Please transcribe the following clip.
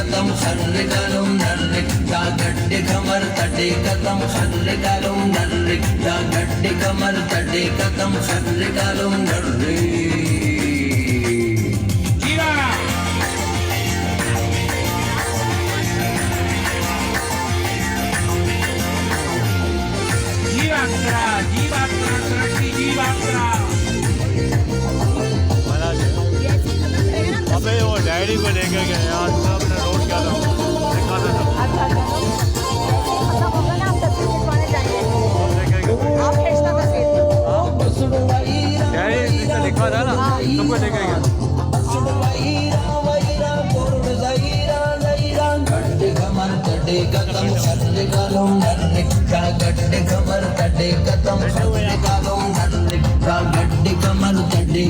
कदम खर्रे कलम नर्रे दा गड्डे कमर तड़े कदम खर्रे कलम नर्रे दा गड्डे कमर तड़े कदम खर्रे कलम नर्रे अबे वो डैडी को लेकर गए यार, अपने रोड क्या था देखा था सब। डैडी जिसने लिखा था ना सबको लेकर गया। गड्डे कमर तड़े कदम खर्रे कलम नर्रे दा गड्डे कमर तड़े कदम खर्रे कलम नर्रे दा गड्डे कमर तड़े